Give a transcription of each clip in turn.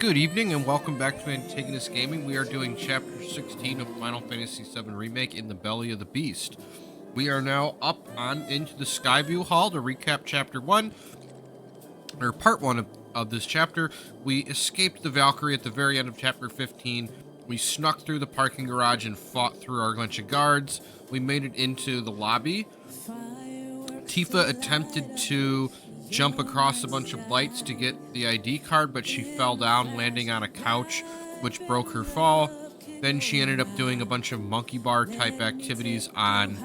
Good evening and welcome back to Antagonist Gaming. We are doing Chapter 16 of Final Fantasy VII Remake in the Belly of the Beast. We are now up on into the Skyview Hall to recap Chapter 1, or Part 1 of this chapter. We escaped the Valkyrie at the very end of Chapter 15. We snuck through the parking garage and fought through our bunch of guards. We made it into the lobby. Tifa attempted to jump across a bunch of lights to get the ID card, but she fell down, landing on a couch, which broke her fall. Then she ended up doing a bunch of monkey bar type activities on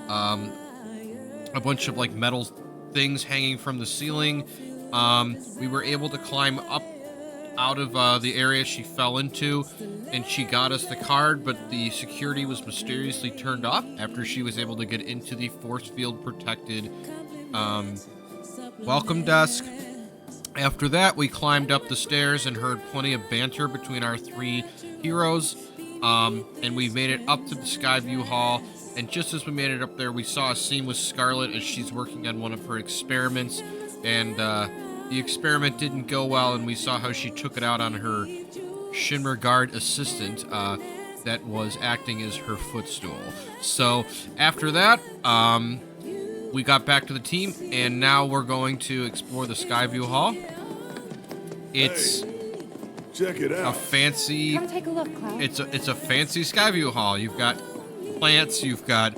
a bunch of like metal things hanging from the ceiling. We were able to climb up out of the area she fell into, and she got us the card, but the security was mysteriously turned off after she was able to get into the force field protected welcome desk. After that, we climbed up the stairs and heard plenty of banter between our three heroes, and we made it up to the Skyview Hall. And just as we made it up there, we saw a scene with Scarlet as she's working on one of her experiments, and the experiment didn't go well, and we saw how she took it out on her Shinra guard assistant that was acting as her footstool. So after that, we got back to the team, and now we're going to explore the Skyview Hall. It's check it out. a fancy. Come take a look, Cloud. It's a fancy Skyview Hall. You've got plants, you've got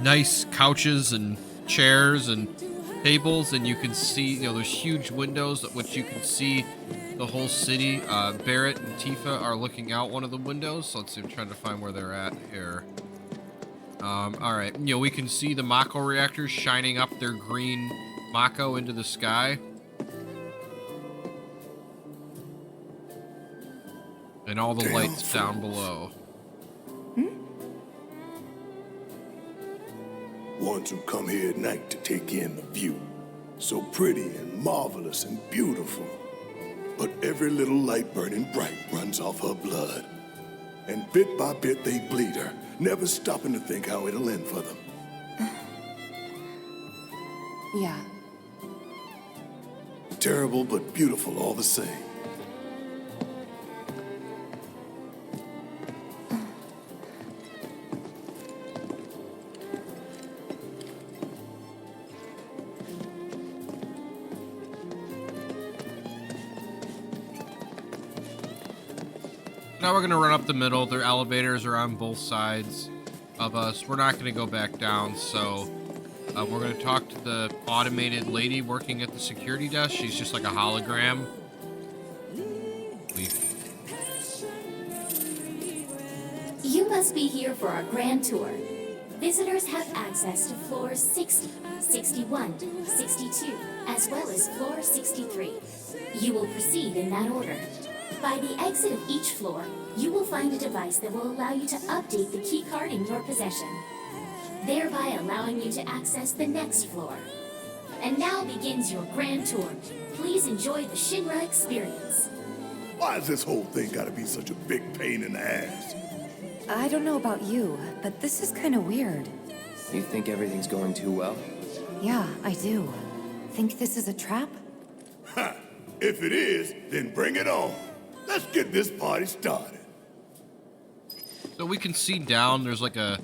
nice couches and chairs and tables, and you can see, there's huge windows at which you can see the whole city. Barret and Tifa are looking out one of the windows. So let's see, I'm trying to find where they're at here. All right, we can see the Mako reactors shining up their green Mako into the sky. And all the lights down below. Ones who come here at night to take in the view. So pretty and marvelous and beautiful. But every little light burning bright runs off her blood. And bit by bit they bleed her, never stopping to think how it'll end for them. Yeah. Terrible but beautiful all the same. Now we're going to run up the middle. Their elevators are on both sides of us. We're not going to go back down, so we're going to talk to the automated lady working at the security desk. She's just like a hologram. You must be here for our grand tour. Visitors have access to floors 60, 61, 62, as well as floor 63. You will proceed in that order. By the exit of each floor, you will find a device that will allow you to update the key card in your possession, thereby allowing you to access the next floor. And now begins your grand tour. Please enjoy the Shinra experience. Why has this whole thing gotta be such a big pain in the ass? I don't know about you, but this is kind of weird. You think everything's going too well? Yeah, I do. Think this is a trap? Ha! If it is, then bring it on. Let's get this party started. So we can see down, there's like a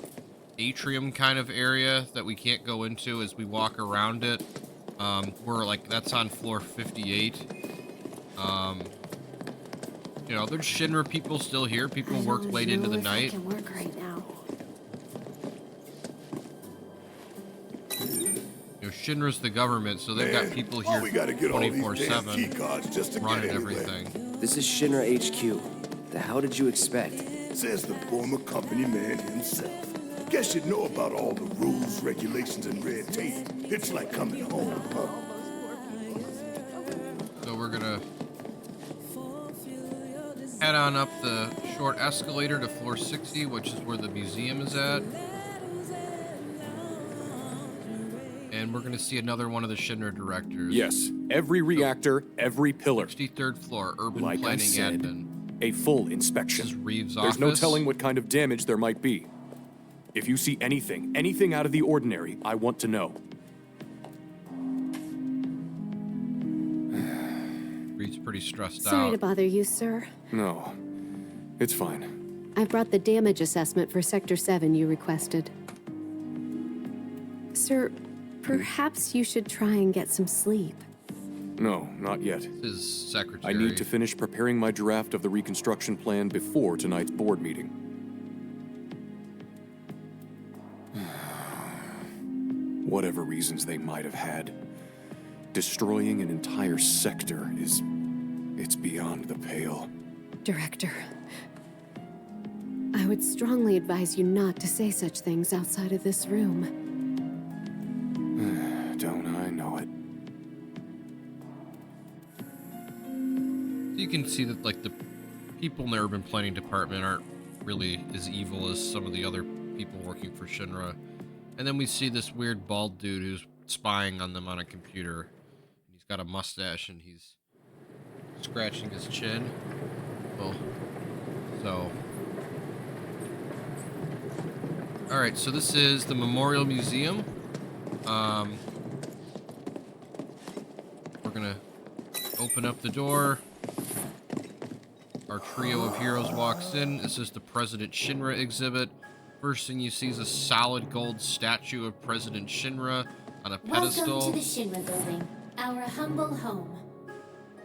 atrium kind of area that we can't go into as we walk around it. That's on floor 58. There's Shinra people still here. People work late into the night. I can work right now. Shinra's the government, so they've got people here we gotta get all these damn 24/7 key cards just to running get anywhere. everything. This is Shinra HQ. The hell did you expect? Says the former company man himself. Guess you'd know about all the rules, regulations, and red tape. It's like coming home, huh? So we're gonna head on up the short escalator to floor 60, which is where the museum is at. And we're gonna see another one of the Shinra directors. Yes, every reactor, every pillar. 63rd floor, urban Like I planning said, admin. A full This is inspection. Reeves' There's office. no telling what kind of damage there might be. If you see anything out of the ordinary, I want to know. Reeves' pretty stressed Sorry out. to bother you, sir. No, it's fine. I brought the damage assessment for Sector 7 you requested. Sir, perhaps you should try and get some sleep. No, not yet. His secretary. I need to finish preparing my draft of the reconstruction plan before tonight's board meeting. Whatever reasons they might have had, destroying an entire sector it's beyond the pale. Director, I would strongly advise you not to say such things outside of this room. Don't I know it? You can see that, like, the people in the urban planning department aren't really as evil as some of the other people working for Shinra. And then we see this weird bald dude who's spying on them on a computer. He's got a mustache and he's scratching his chin. Oh. So. Alright, so this is the Memorial Museum. We're gonna open up the door. Our trio of heroes walks in. This is the President Shinra exhibit. First thing you see is a solid gold statue of President Shinra on a pedestal. Welcome to the Shinra building, our humble home.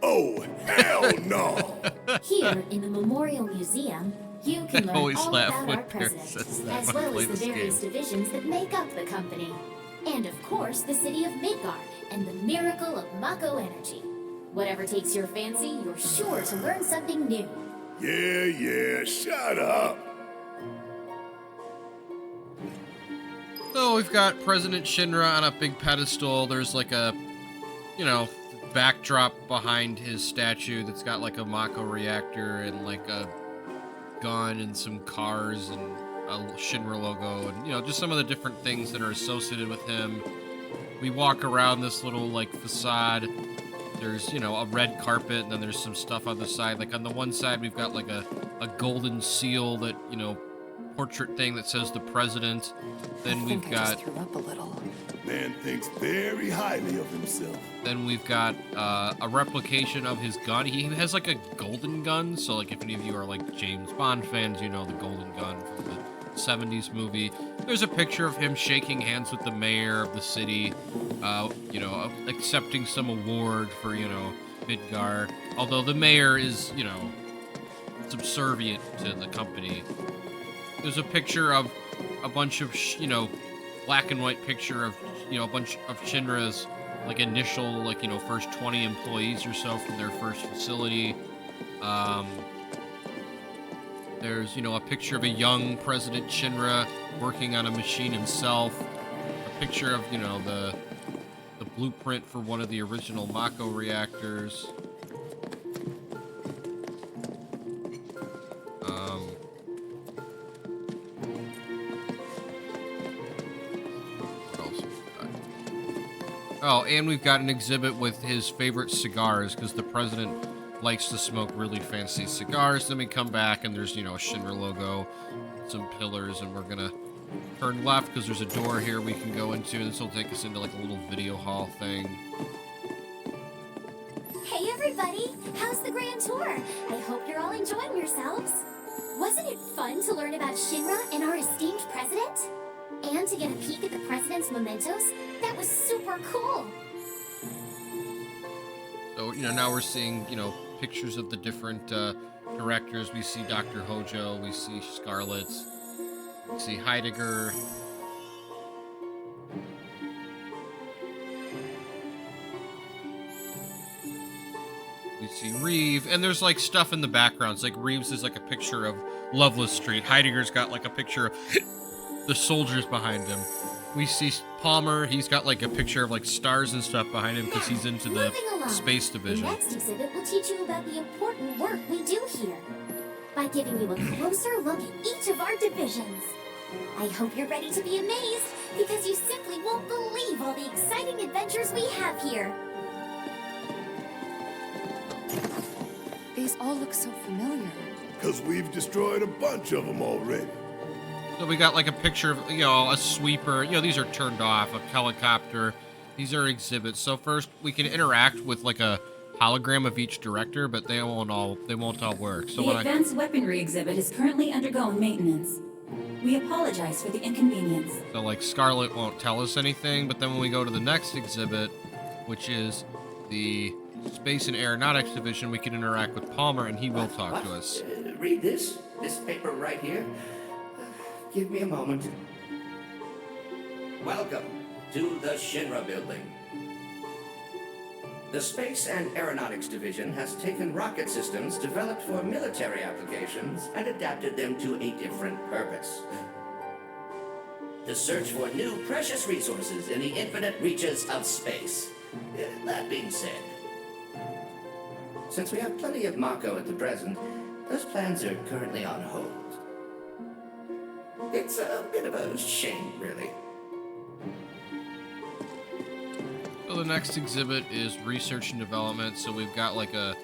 Oh, hell no! Here in the Memorial Museum, you can learn always all laugh about when our Barret president, says that as when I well play as the this various game. divisions that make up the company. And of course, the city of Midgar and the miracle of Mako energy. Whatever takes your fancy, you're sure to learn something new. Yeah, shut up! So we've got President Shinra on a big pedestal. There's like a, you know, backdrop behind his statue that's got like a Mako reactor and like a gun and some cars and a Shinra logo and, you know, just some of the different things that are associated with him. We walk around this little like facade. There's, you know, a red carpet and then there's some stuff on the side. Like on the one side, we've got like a golden seal that, you know, portrait thing that says the president. Then we've got. I just threw up a little. Man thinks very highly of himself. Then we've got a replication of his gun. He has like a golden gun. So like if any of you are like James Bond fans, you know the golden gun from the 70s movie. There's a picture of him shaking hands with the mayor of the city, you know, accepting some award for, you know, Midgar. Although the mayor is, you know, subservient to the company. There's a picture of a bunch of, you know, black and white picture of, you know, a bunch of Shinra's, like, initial, like, you know, first 20 employees or so from their first facility. There's, you know, a picture of a young President Shinra working on a machine himself. A picture of, you know, the blueprint for one of the original Mako reactors. Oh, and we've got an exhibit with his favorite cigars, because the president likes to smoke really fancy cigars. Then we come back, and there's, you know, a Shinra logo, some pillars, and we're gonna turn left, because there's a door here we can go into, and this will take us into, like, a little video hall thing. Hey everybody, how's the grand tour? I hope you're all enjoying yourselves. Wasn't it fun to learn about Shinra and our esteemed president? And to get a peek at the president's mementos? That was super cool. So, you know, now we're seeing, you know, pictures of the different directors. We see Dr. Hojo, we see Scarlet, we see Heidegger. We see Reeve, and there's like stuff in the backgrounds. Like Reeves is like a picture of Loveless Street. Heidegger's got like a picture of the soldiers behind him. We see Palmer, he's got like a picture of like stars and stuff behind him because he's into the Moving along. space division. The next exhibit will teach you about the important work we do here by giving you a closer look at each of our divisions. I hope you're ready to be amazed because you simply won't believe all the exciting adventures we have here. These all look so familiar. Because we've destroyed a bunch of them already. So we got like a picture of, you know, a sweeper. You know, these are turned off, a helicopter. These are exhibits. So first we can interact with like a hologram of each director, but they won't all work. So The advanced weaponry exhibit is currently undergoing maintenance. We apologize for the inconvenience. So like Scarlet won't tell us anything, but then when we go to the next exhibit, which is the Space and Aeronautics Division, we can interact with Palmer and he will talk to us. Read this paper right here. Give me a moment. Welcome to the Shinra building. The Space and Aeronautics Division has taken rocket systems developed for military applications and adapted them to a different purpose. To search for new precious resources in the infinite reaches of space. That being said, since we have plenty of Mako at the present, those plans are currently on hold. It's a bit of a shame, really. So the next exhibit is research and development. So we've got like a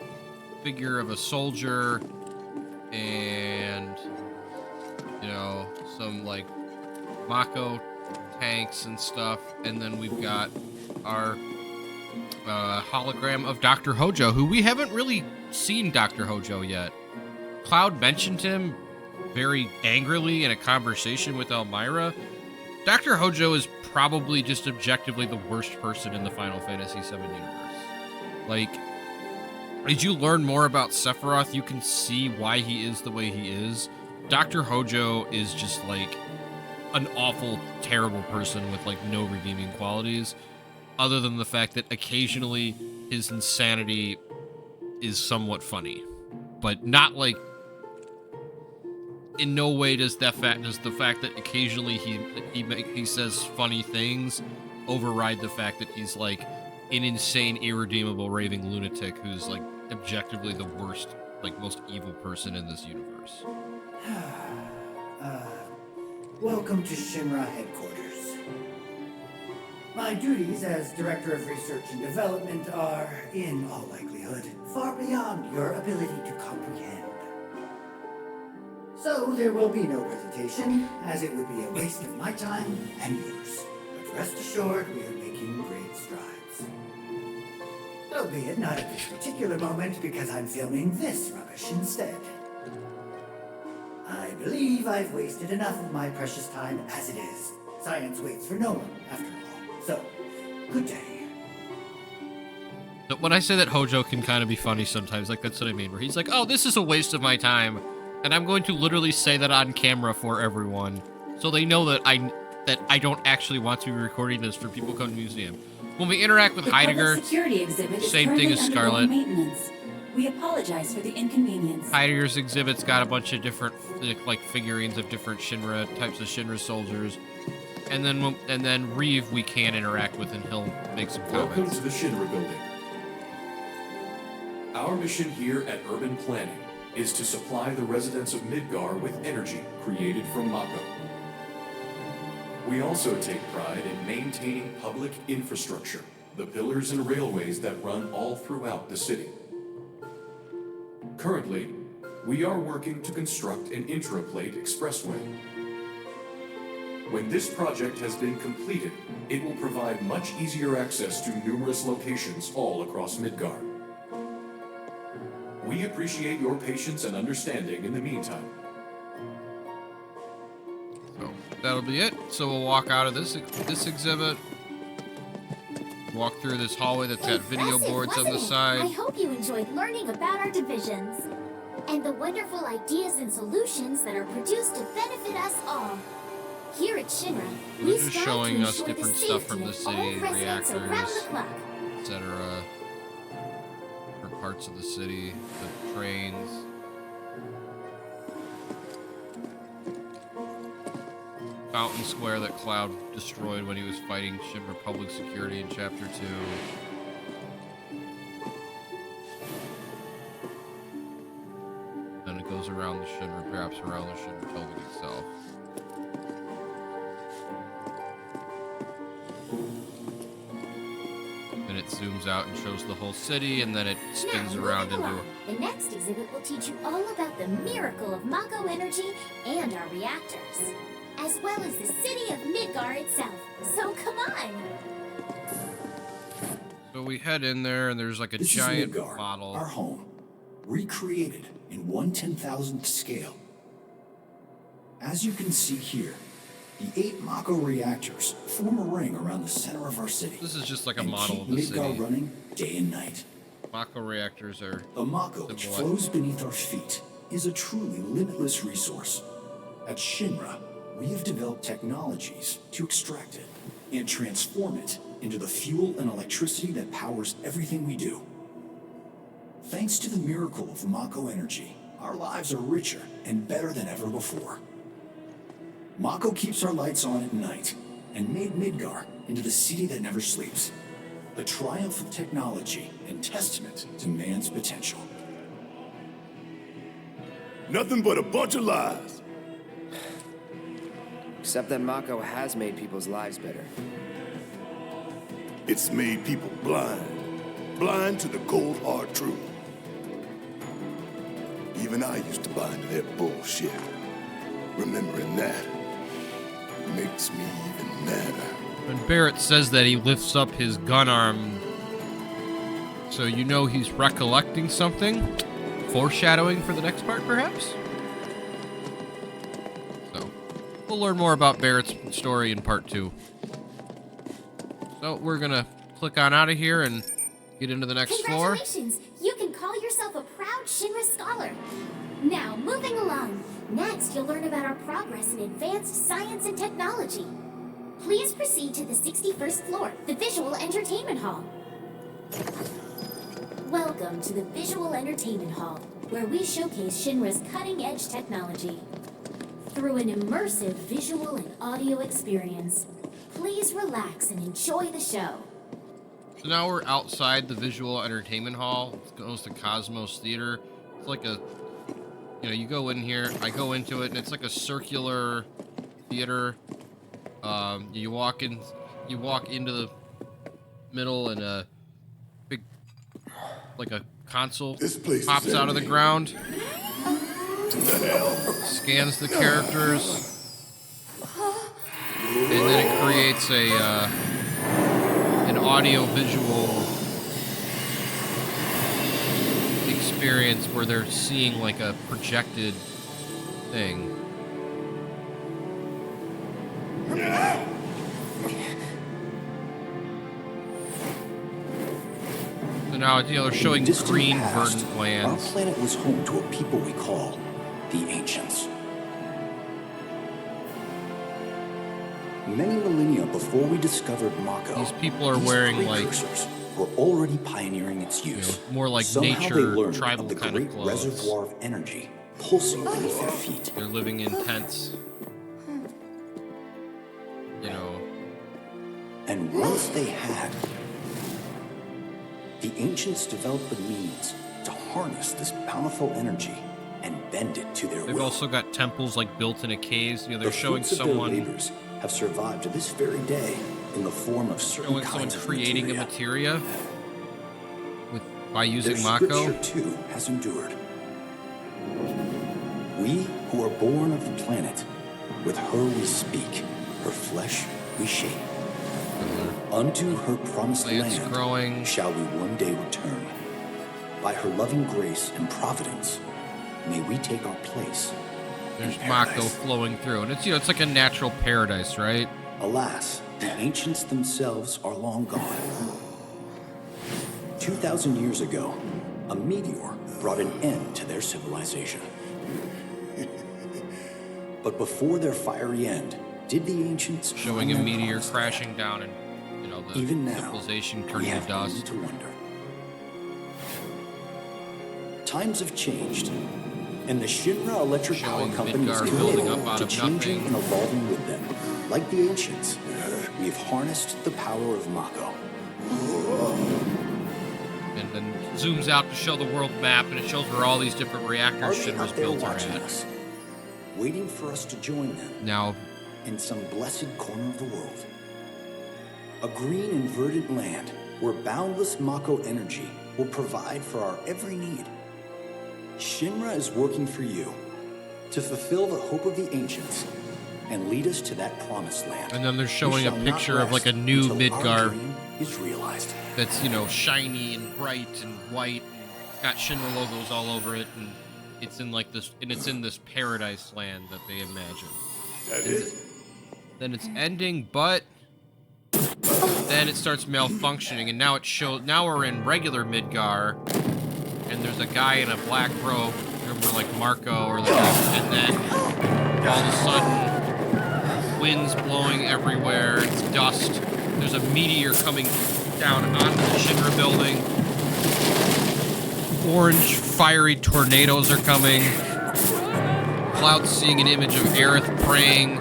figure of a soldier and, you know, some like Mako tanks and stuff. And then we've got our hologram of Dr. Hojo, who we haven't really seen Dr. Hojo yet. Cloud mentioned him very angrily in a conversation with Elmira. Dr. Hojo is probably just objectively the worst person in the Final Fantasy VII universe. Like, as you learn more about Sephiroth, you can see why he is the way he is. Dr. Hojo is just like an awful, terrible person with like no redeeming qualities, other than the fact that occasionally his insanity is somewhat funny, but not like. In no way does the fact that occasionally he says funny things override the fact that he's like an insane, irredeemable, raving lunatic who's like objectively the worst, like most evil person in this universe. Welcome to Shinra headquarters. My duties as Director of Research and Development are, in all likelihood, far beyond your ability to comprehend. So there will be no presentation, as it would be a waste of my time and yours. But rest assured, we are making great strides. Albeit not at this particular moment, because I'm filming this rubbish instead. I believe I've wasted enough of my precious time as it is. Science waits for no one, after all. So, good day. But when I say that Hojo can kind of be funny sometimes, like that's what I mean, where he's like, oh, this is a waste of my time. And I'm going to literally say that on camera for everyone, so they know that I don't actually want to be recording this for people who come to the museum. When we interact with Heidegger, same thing as Scarlet. We apologize for the inconvenience. Heidegger's exhibit's got a bunch of different like figurines of different types of Shinra soldiers, and then Reeve we can interact with and he'll make some comments. Welcome to the Shinra building. Our mission here at Urban Planning is to supply the residents of Midgar with energy created from Mako. We also take pride in maintaining public infrastructure, the pillars and railways that run all throughout the city. Currently, we are working to construct an intraplate expressway. When this project has been completed, it will provide much easier access to numerous locations all across Midgar. We appreciate your patience and understanding in the meantime. So that'll be it. So we'll walk out of this exhibit, walk through this hallway that's got video boards on the side. I hope you enjoyed learning about our divisions and the wonderful ideas and solutions that are produced to benefit us all. Here at Shinra, They're just showing us different stuff from the city, reactors, etc. Parts of the city, the trains. Fountain Square that Cloud destroyed when he was fighting Shinra Public Security in Chapter 2. Then it goes around the Shinra, wraps around the Shinra building itself. It zooms out and shows the whole city, and then it spins around into... The next exhibit will teach you all about the miracle of Mako energy and our reactors, as well as the city of Midgar itself. So come on! So we head in there, and there's like a This giant is Midgar, bottle. our home, recreated in 1/10,000th scale. As you can see here, the 8 Mako reactors form a ring around the center of our city. This is just like a and model keep of the Midgar city. running day and night. Mako reactors are The Mako, which symbol- flows beneath our feet, is a truly limitless resource. At Shinra, we have developed technologies to extract it and transform it into the fuel and electricity that powers everything we do. Thanks to the miracle of Mako energy, our lives are richer and better than ever before. Mako keeps our lights on at night and made Midgar into the city that never sleeps. The triumph of technology and testament to man's potential. Nothing but a bunch of lies. Except that Mako has made people's lives better. It's made people blind. Blind to the cold, hard truth. Even I used to buy into that bullshit. Remembering that makes me even madder. When Barret says that, he lifts up his gun arm. So you know he's recollecting something? Foreshadowing for the next part, perhaps? So, we'll learn more about Barret's story in part 2. So, we're gonna click on out of here and get into the next floor. Congratulations! You can call yourself a proud Shinra scholar. Now, moving along. Next, you'll learn about our progress in advanced science and technology. Please proceed to the 61st floor, the Visual Entertainment Hall. Welcome to the Visual Entertainment Hall, where we showcase Shinra's cutting-edge technology. Through an immersive visual and audio experience, please relax and enjoy the show. So now we're outside the Visual Entertainment Hall. It goes to Cosmos Theater. It's like a, you know, you go in here, I go into it, and it's like a circular theater. You walk into the middle, and a big, like a console pops out of the ground. Scans the characters. And then it creates an audio-visual experience where they're seeing like a projected thing. So now, you know, they're showing green, verdant lands. Our planet was home to a people we call the Ancients. Many millennia before we discovered Mako, these people are wearing like were already pioneering its use. You know, more like Somehow nature, they learned tribal of the kind great of clothes. reservoir of energy pulsing beneath their feet. They're living in tents. You know. And once they had, the Ancients developed the means to harness this bountiful energy and bend it to their They've will. also got temples like built into caves. You know, they're The showing fruits of their someone labors have survived to this very day in the form of certain kinds of creating materia. a materia by using Their Mako. scripture too has endured. We who are born of the planet, with her we speak, her flesh we shape. Unto her promised Plants land growing. shall we one day return. By her loving grace and providence, may we take our place. There's Mako flowing through, and it's, you know, it's like a natural paradise, right? Alas, the ancients themselves are long gone. 2,000 years ago, a meteor brought an end to their civilization. But before their fiery end, did the ancients Showing a find their meteor promised crashing down and, you know, the Even now, civilization we turning to have dust. reason to wonder. Times have changed, and the Shinra Electric Power Showing Company is Midgar building committed up out to of changing nothing. and evolving with them. Like the ancients, we've harnessed the power of Mako. And then zooms out to show the world map, and it shows where all these different Are reactors they Shinra's out there built are watching at. us, waiting for us to join them Now, in some blessed corner of the world? A green and verdant land where boundless Mako energy will provide for our every need. Shinra is working for you to fulfill the hope of the ancients and lead us to that promised land. And then they're showing a We shall not picture of like a rest new until our Midgar dream is realized. that's, you know, shiny and bright and white. And got Shinra logos all over it, and it's in like this, and it's in this paradise land that they imagine. That is. Then it's ending, but then it starts malfunctioning, and now it shows. Now we're in regular Midgar, and there's a guy in a black robe, remember, like Marco or the, and then all of a sudden, winds blowing everywhere. It's dust. There's a meteor coming down onto the Shinra building. Orange, fiery tornadoes are coming. Cloud's seeing an image of Aerith praying.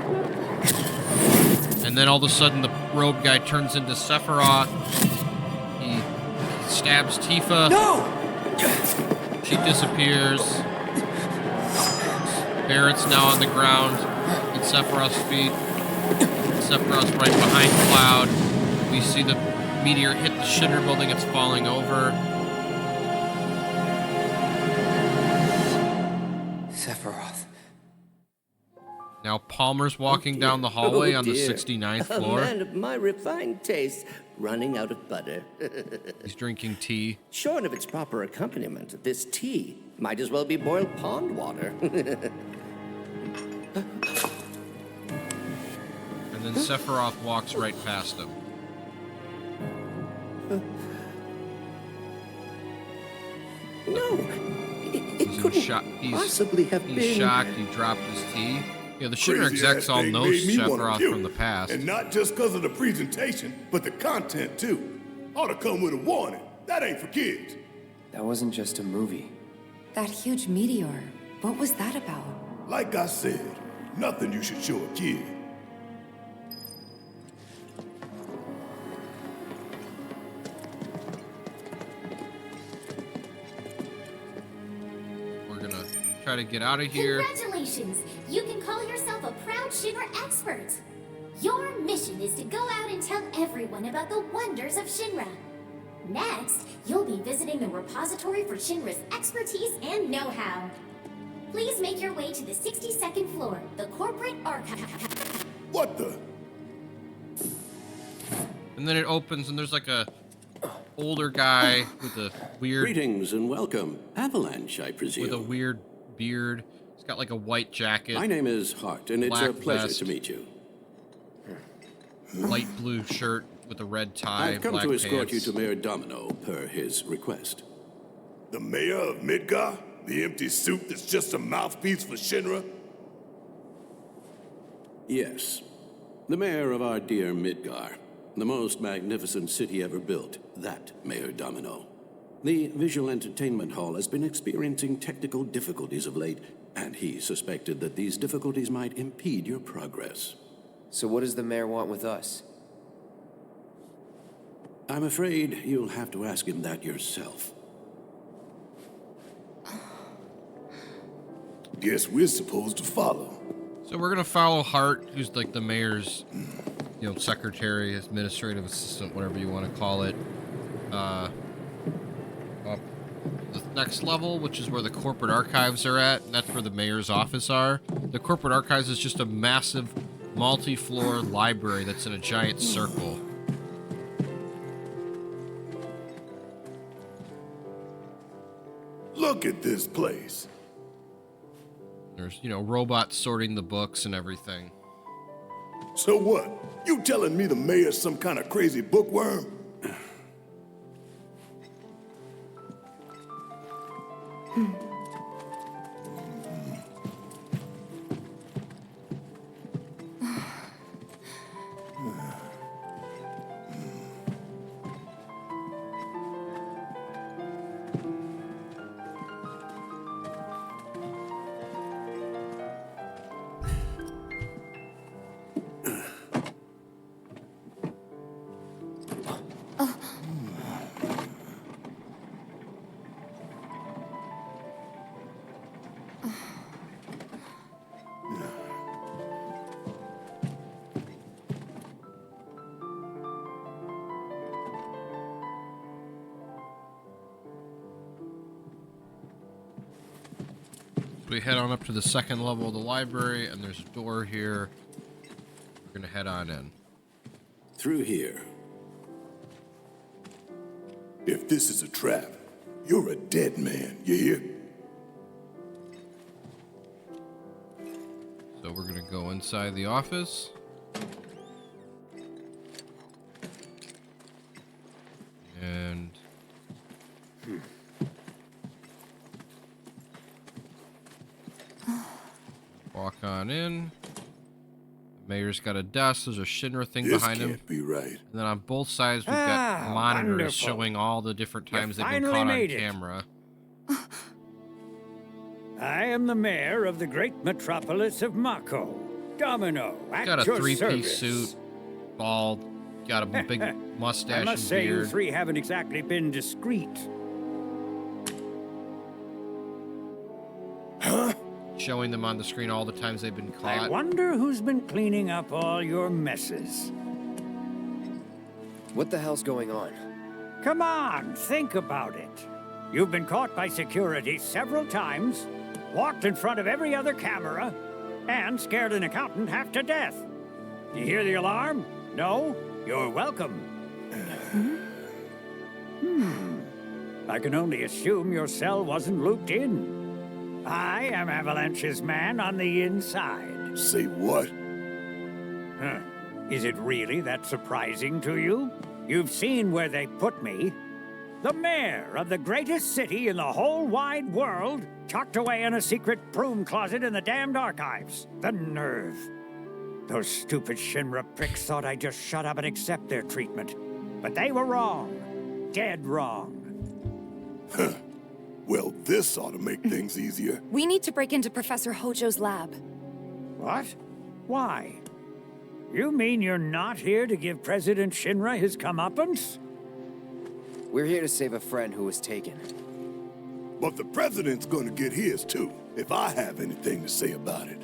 And then all of a sudden, the robe guy turns into Sephiroth. He stabs Tifa. No! She disappears. Barret's now on the ground at Sephiroth's feet. Sephiroth's right behind Cloud. We see the meteor hit the Shinra building. It's falling over. Sephiroth. Now Palmer's walking down the hallway on the dear. 69th A floor. man of my refined taste, running out of butter. He's drinking tea. Shorn of its proper accompaniment, this tea might as well be boiled pond water. And then Sephiroth walks right past him. No, it He's couldn't possibly have he's been. shocked. He dropped his tea. Yeah, the Shinra Crazy execs ass all thing know made me wanna Sephiroth puke. from the past. And not just because of the presentation, but the content too. Ought to come with a warning. That ain't for kids. That wasn't just a movie. That huge meteor. What was that about? Like I said, nothing you should show a kid. We're gonna try to get out of here. Congratulations! You can call yourself a proud Shinra expert. Your mission is to go out and tell everyone about the wonders of Shinra. Next, you'll be visiting the repository for Shinra's expertise and know-how. Please make your way to the 62nd floor, the corporate archive. What the? And then it opens, and there's like a older guy with a weird Greetings and welcome. Avalanche, I presume. with a weird beard. He's got like a white jacket, My name is Hart, and it's a Black pleasure vest. to meet you. light blue shirt with a red tie, I've come black to escort pants. you to Mayor Domino, per his request. The mayor of Midgar? The empty suit that's just a mouthpiece for Shinra? Yes. The mayor of our dear Midgar. The most magnificent city ever built. That Mayor Domino. The visual entertainment hall has been experiencing technical difficulties of late, and he suspected that these difficulties might impede your progress. So what does the mayor want with us? I'm afraid you'll have to ask him that yourself. Guess we're supposed to follow. So we're gonna follow Hart, who's like the mayor's, you know, secretary, administrative assistant, whatever you want to call it. Up the next level, which is where the corporate archives are at. And that's where the mayor's office are. The corporate archives is just a massive, multi-floor library that's in a giant circle. Look at this place. There's, you know, robots sorting the books and everything. So what? You telling me the mayor's some kind of crazy bookworm? So we head on up to the second level of the library, and there's a door here. We're gonna head on in. Through here. If this is a trap, you're a dead man, you hear? So we're gonna go inside the office. And walk on in. The mayor's got a desk. There's a Shinra thing This behind him. can't be right. And then on both sides, we've got monitors wonderful. showing all the different times they've been finally caught on made it. camera. I am the mayor of the great metropolis of Mako. Domino, at Got a your three-piece service. suit, bald, got a big mustache I must and say you beard. three haven't exactly been discreet. Showing them on the screen all the times they've been I caught. wonder who's been cleaning up all your messes. What the hell's going on? Come on, think about it. You've been caught by security several times, walked in front of every other camera, and scared an accountant half to death. You hear the alarm? No? You're welcome. I can only assume your cell wasn't looped in. I am Avalanche's man on the inside. Say what? Huh. Is it really that surprising to you? You've seen where they put me. The mayor of the greatest city in the whole wide world, tucked away in a secret broom closet in the damned archives. The nerve. Those stupid Shinra pricks thought I'd just shut up and accept their treatment. But they were wrong. Dead wrong. Huh. Well, this ought to make things easier. We need to break into Professor Hojo's lab. What? Why? You mean you're not here to give President Shinra his comeuppance? We're here to save a friend who was taken. But the president's gonna get his too, if I have anything to say about it.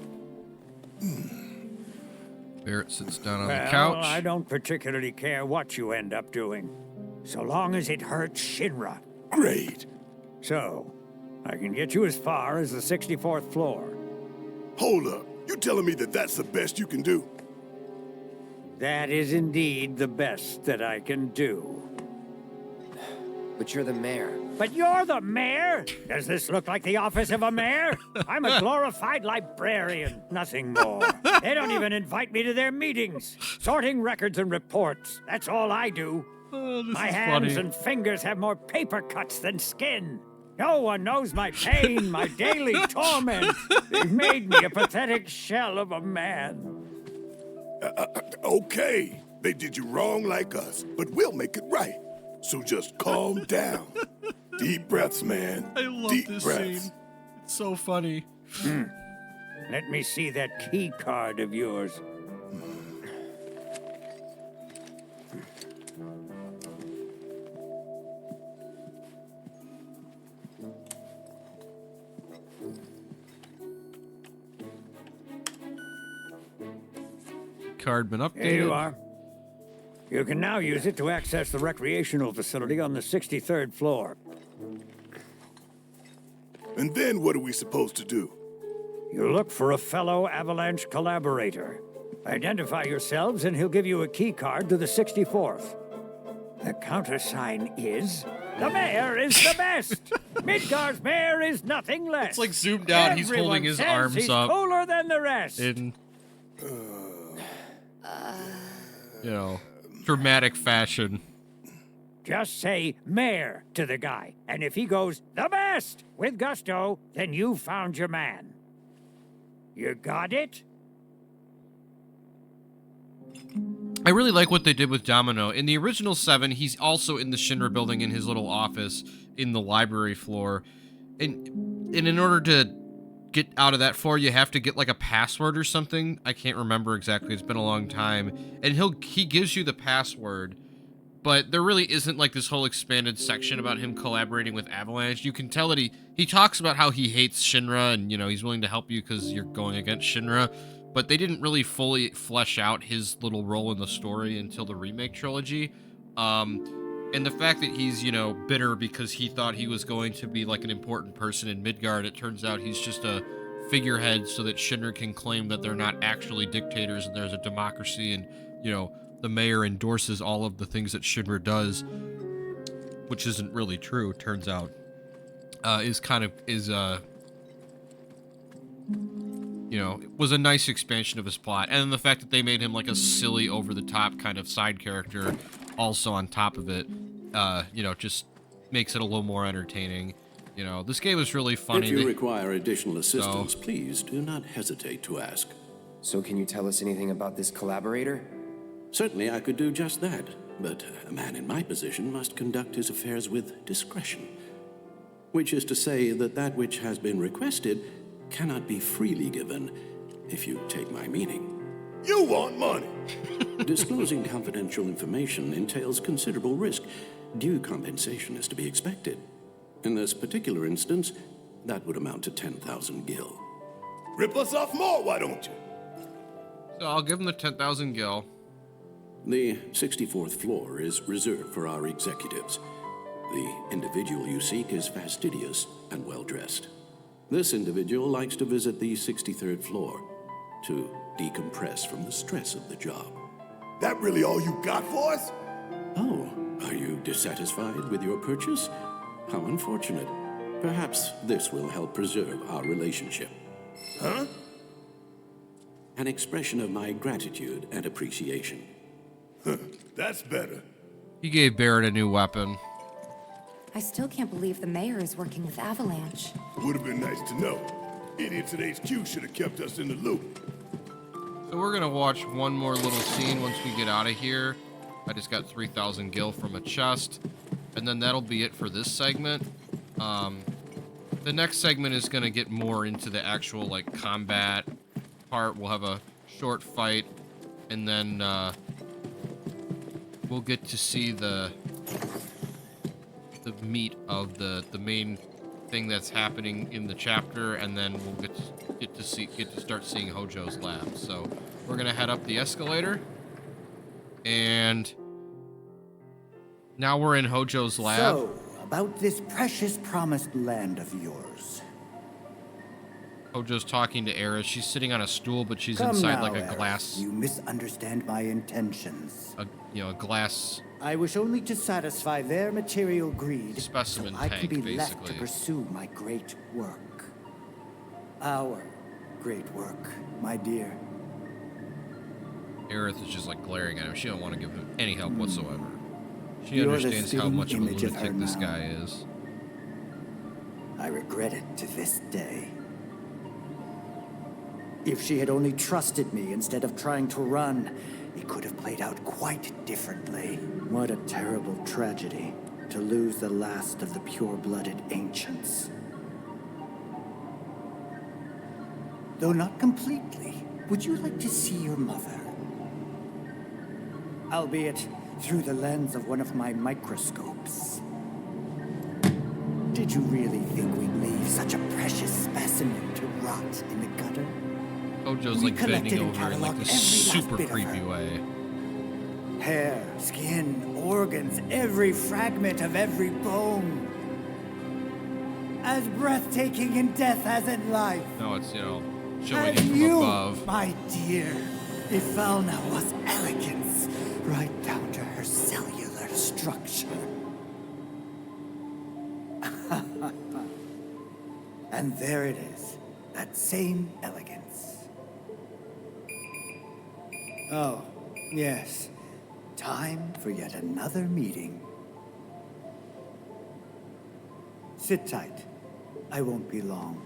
Barret sits down on Well, the couch. I don't particularly care what you end up doing, so long as it hurts Shinra. Great. So, I can get you as far as the 64th floor. Hold up. You telling me that that's the best you can do? That is indeed the best that I can do. But you're the mayor. But you're the mayor? Does this look like the office of a mayor? I'm a glorified librarian, nothing more. They don't even invite me to their meetings. Sorting records and reports, that's all I do. Oh, this My is hands funny. and fingers have more paper cuts than skin. No one knows my pain, my daily torment. They've made me a pathetic shell of a man. Okay, they did you wrong like us, but we'll make it right. So just calm down. Deep breaths, man. I love Deep this breaths. scene. It's so funny. Let me see that key card of yours. Card been updated. Here you are. You can now use it to access the recreational facility on the 63rd floor. And then what are we supposed to do? You look for a fellow Avalanche collaborator. Identify yourselves and he'll give you a key card to the 64th. The countersign is... The mayor is the best! Midgar's mayor is nothing less! It's like zoomed out, he's Everyone holding his says arms he's up. cooler than the rest! In, you know, dramatic fashion. Just say mayor to the guy, and if he goes the best with gusto, then you found your man. You got it? I really like what they did with Domino. In the original 7, he's also in the Shinra building in his little office in the library floor. And in order to get out of that floor, you have to get like a password or something. I can't remember exactly. It's been a long time. And he gives you the password, but there really isn't like this whole expanded section about him collaborating with Avalanche. You can tell that he talks about how he hates Shinra and, you know, he's willing to help you because you're going against Shinra. But they didn't really fully flesh out his little role in the story until the remake trilogy. And the fact that he's, you know, bitter because he thought he was going to be like an important person in Midgar, and it turns out he's just a figurehead so that Shinra can claim that they're not actually dictators and there's a democracy, and, you know, the mayor endorses all of the things that Shinra does, which isn't really true, turns out, you know, it was a nice expansion of his plot. And then the fact that they made him like a silly, over-the-top kind of side character also on top of it, you know, just makes it a little more entertaining. You know, this game is really funny. If you require additional assistance, please do not hesitate to ask. So can you tell us anything about this collaborator? Certainly I could do just that, but a man in my position must conduct his affairs with discretion. Which is to say that that which has been requested cannot be freely given, if you take my meaning. You want money! Disclosing confidential information entails considerable risk. Due compensation is to be expected. In this particular instance, that would amount to 10,000 gil. Rip us off more, why don't you? So I'll give him the 10,000 gil. The 64th floor is reserved for our executives. The individual you seek is fastidious and well-dressed. This individual likes to visit the 63rd floor to decompress from the stress of the job. That really all you got for us? Oh, are you dissatisfied with your purchase? How unfortunate. Perhaps this will help preserve our relationship. Huh? An expression of my gratitude and appreciation. That's better. He gave Barret a new weapon. I still can't believe the mayor is working with Avalanche. Would have been nice to know. Idiots at HQ should have kept us in the loop. So we're gonna watch one more little scene once we get out of here. I just got 3,000 gil from a chest, and then that'll be it for this segment. The next segment is gonna get more into the actual like combat part. We'll have a short fight, and then we'll get to see the meat of the main thing that's happening in the chapter, and then we'll get to start seeing Hojo's lab. So we're gonna head up the escalator, and now we're in Hojo's lab. So, about this precious promised land of yours. Hojo's talking to Eris. She's sitting on a stool, but she's Come inside now, like a Eris. glass. You misunderstand my intentions. A glass. I wish only to satisfy their material greed, Specimen so I can tank, be left to basically. pursue my great work. Our great work, my dear. Aerith is just like glaring at him. She don't want to give him any help whatsoever. She You're the understands how spitting much of a image of her lunatic this now. guy is. I regret it to this day. If she had only trusted me instead of trying to run, it could have played out quite differently. What a terrible tragedy to lose the last of the pure-blooded ancients. Though not completely, would you like to see your mother? Albeit through the lens of one of my microscopes. Did you really think we'd leave such a precious specimen to rot in the gutter? Hojo's We like bending collected and over in like cataloged this every last super bit of creepy her. way. Hair, skin, organs, every fragment of every bone. As breathtaking in death as in life. No, it's, showing And it from you, above. my dear, Ifalna was elegance, right down to her cellular structure. And there it is, that same elegance. Oh, yes. Time for yet another meeting. Sit tight. I won't be long.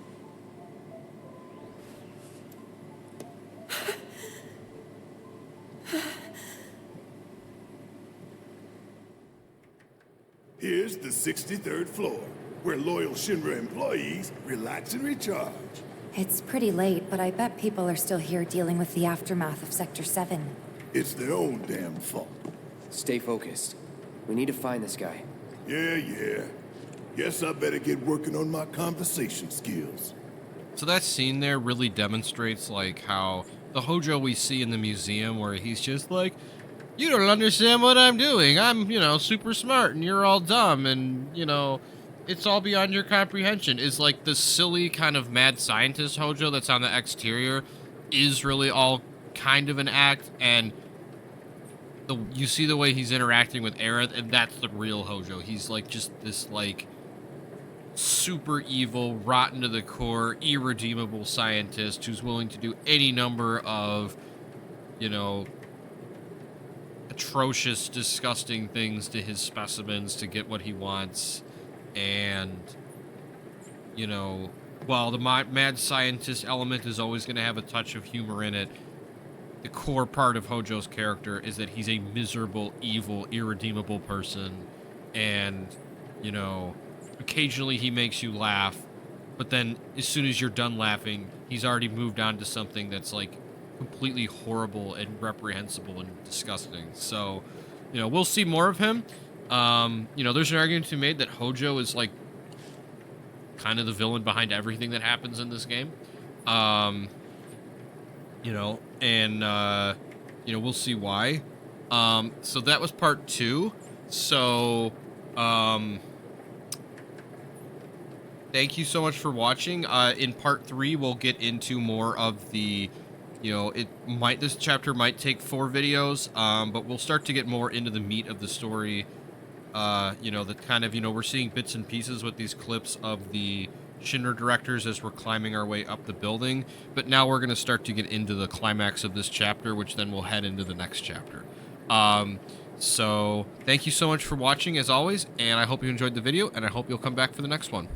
Here's the 63rd floor, where loyal Shinra employees relax and recharge. It's pretty late, but I bet people are still here dealing with the aftermath of Sector 7. It's their own damn fault. Stay focused. We need to find this guy. Yeah. Guess I better get working on my conversation skills. So that scene there really demonstrates like how the Hojo we see in the museum, where he's just like, you don't understand what I'm doing. I'm, you know, super smart and you're all dumb and, you know, it's all beyond your comprehension. Is like the silly kind of mad scientist Hojo that's on the exterior is really all kind of an act, and you see the way he's interacting with Aerith, and that's the real Hojo. He's like just this like super evil, rotten to the core, irredeemable scientist who's willing to do any number of, you know, atrocious, disgusting things to his specimens to get what he wants. And, you know, while the mad scientist element is always going to have a touch of humor in it, the core part of Hojo's character is that he's a miserable, evil, irredeemable person. And, you know, occasionally he makes you laugh, but then as soon as you're done laughing, he's already moved on to something that's like completely horrible and reprehensible and disgusting. So, you know, we'll see more of him. You know, there's an argument to be made that Hojo is like kind of the villain behind everything that happens in this game. You know, and, you know, we'll see why. So that was part 2. So, thank you so much for watching. In part 3, we'll get into more of the, you know, this chapter might take 4 videos, but we'll start to get more into the meat of the story. You know, the kind of, you know, we're seeing bits and pieces with these clips of the Shinra directors as we're climbing our way up the building, but now we're going to start to get into the climax of this chapter, which then we'll head into the next chapter. So thank you so much for watching as always, and I hope you enjoyed the video, and I hope you'll come back for the next one.